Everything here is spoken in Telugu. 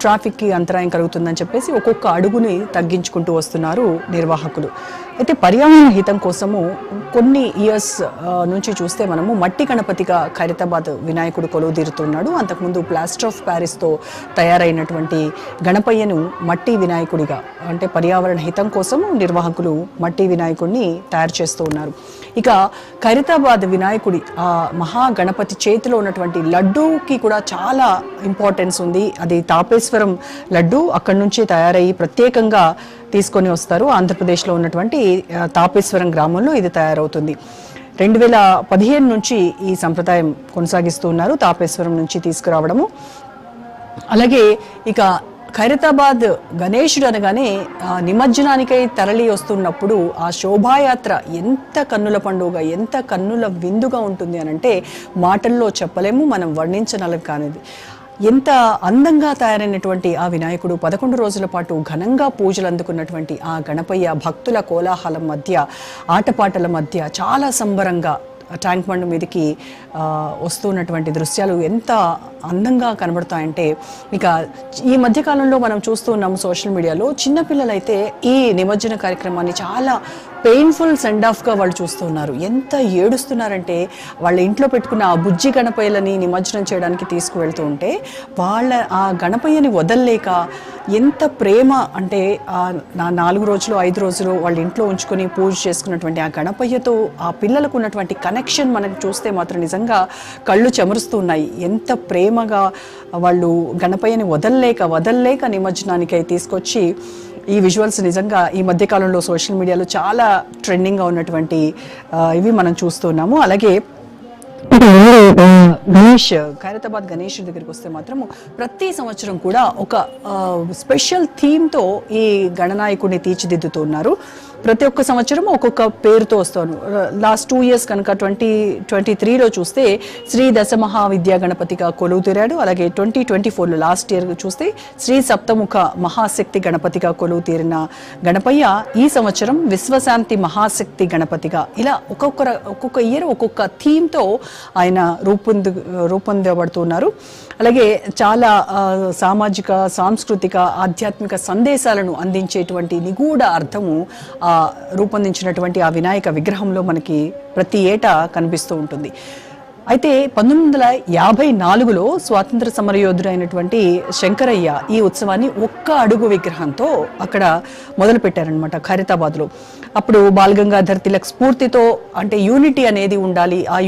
ట్రాఫిక్కి అంతరాయం కలుగుతుందని చెప్పేసి ఒక్కొక్క అడుగుని తగ్గించుకుంటూ వస్తున్నారు నిర్వాహకులు. అయితే పర్యావరణ హితం కోసము కొన్ని ఇయర్స్ నుంచి చూస్తే మనము మట్టి గణపతిగా ఖైరతాబాద్ వినాయకుడు కొలువుదీరుతున్నాడు. అంతకుముందు ప్లాస్టర్ ఆఫ్ ప్యారిస్తో తయారైనటువంటి గణపయ్యను మట్టి వినాయకుడిగా, అంటే పర్యావరణ హితం కోసం నిర్వాహకులు మట్టి వినాయకుడిని తయారు చేస్తూ ఉన్నారు. ఇక ఖైరతాబాద్ వినాయకుడి ఆ మహాగణపతి చేతిలో ఉన్నటువంటి లడ్డూకి కూడా చాలా ఇంపార్టెన్స్ ఉంది. అది తాపేశ్వరం లడ్డు అక్కడి నుంచి తయారయ్యి ప్రత్యేకంగా తీసుకొని వస్తారు. ఆంధ్రప్రదేశ్లో ఉన్నటువంటి తాపేశ్వరం గ్రామంలో ఇది తయారవుతుంది. 2015 నుంచి ఈ సంప్రదాయం కొనసాగిస్తూ ఉన్నారు, తాపేశ్వరం నుంచి తీసుకురావడము. అలాగే ఇక ఖైరతాబాద్ గణేశుడు అనగానే నిమజ్జనానికై తరలి వస్తున్నప్పుడు ఆ శోభాయాత్ర ఎంత కన్నుల పండుగ, ఎంత కన్నుల విందుగా ఉంటుంది అనంటే మాటల్లో చెప్పలేము, మనం వర్ణించనలం కానిది. ఎంత అందంగా తయారైనటువంటి ఆ వినాయకుడు 11 రోజుల పాటు ఘనంగా పూజలు అందుకున్నటువంటి ఆ గణపయ్య భక్తుల కోలాహలం మధ్య, ఆటపాటల మధ్య చాలా సంబరంగా ట్యాంక్ బండ్ మీదకి వస్తున్నటువంటి దృశ్యాలు ఎంత అందంగా కనబడతాయంటే, ఇక ఈ మధ్యకాలంలో మనం చూస్తూ ఉన్నాము సోషల్ మీడియాలో చిన్నపిల్లలైతే ఈ నిమజ్జన కార్యక్రమాన్ని చాలా పెయిన్ఫుల్ సెండ్ ఆఫ్గా వాళ్ళు చూస్తూ ఉన్నారు. ఎంత ఏడుస్తున్నారంటే వాళ్ళ ఇంట్లో పెట్టుకున్న ఆ బుజ్జి గణపయ్యలని నిమజ్జనం చేయడానికి తీసుకువెళ్తూ ఉంటే వాళ్ళ ఆ గణపయ్యని వదల్లేక ఎంత ప్రేమ అంటే నా 4 రోజులు 5 రోజులు వాళ్ళ ఇంట్లో ఉంచుకొని పూజ చేసుకున్నటువంటి ఆ గణపయ్యతో ఆ పిల్లలకు ఉన్నటువంటి కనెక్షన్ మనకు చూస్తే మాత్రం నిజంగా కళ్ళు చెమరుస్తూ ఉన్నాయి. ఎంత ప్రేమగా వాళ్ళు గణపయ్యని వదల్లేక నిమజ్జనానికై తీసుకొచ్చి ఈ విజువల్స్ నిజంగా ఈ మధ్యకాలంలో సోషల్ మీడియాలో చాలా ట్రెండింగ్గా ఉన్నటువంటి ఇవి మనం చూస్తున్నాము. అలాగే ఖైరతాబాద్ గణేష్ దగ్గరికి వస్తే మాత్రము ప్రతి సంవత్సరం కూడా ఒక స్పెషల్ థీమ్తో ఈ గణనాయకుడిని తీర్చిదిద్దుతున్నారు. ప్రతి ఒక్క సంవత్సరం ఒక్కొక్క పేరుతో వస్తాను. లాస్ట్ 2 years కనుక 2023లో చూస్తే శ్రీ దశమహా విద్యా గణపతిగా కొలువు తీరాడు. అలాగే 2024లో లాస్ట్ ఇయర్ చూస్తే శ్రీ సప్తముఖ మహాశక్తి గణపతిగా కొలువు తీరిన గణపయ్య ఈ సంవత్సరం విశ్వశాంతి మహాశక్తి గణపతిగా, ఇలా ఒక్కొక్క ఇయర్ ఒక్కొక్క థీమ్తో ఆయన రూపొందబడుతున్నారు. అలాగే చాలా సామాజిక, సాంస్కృతిక, ఆధ్యాత్మిక సందేశాలను అందించేటువంటి నిగూఢ అర్థము రూపొందించినటువంటి ఆ వినాయక విగ్రహంలో మనకి ప్రతి ఏటా కనిపిస్తూ ఉంటుంది. అయితే 1954లో స్వాతంత్ర సమరయోధుడైనటువంటి శంకరయ్య ఈ ఉత్సవాన్ని ఒక్క అడుగు విగ్రహంతో అక్కడ మొదలు పెట్టారనమాట ఖైరతాబాద్లో. అప్పుడు బాల్ గంగాధర్ తిలక్ స్ఫూర్తితో, అంటే యూనిటీ అనేది ఉండాలి, ఆ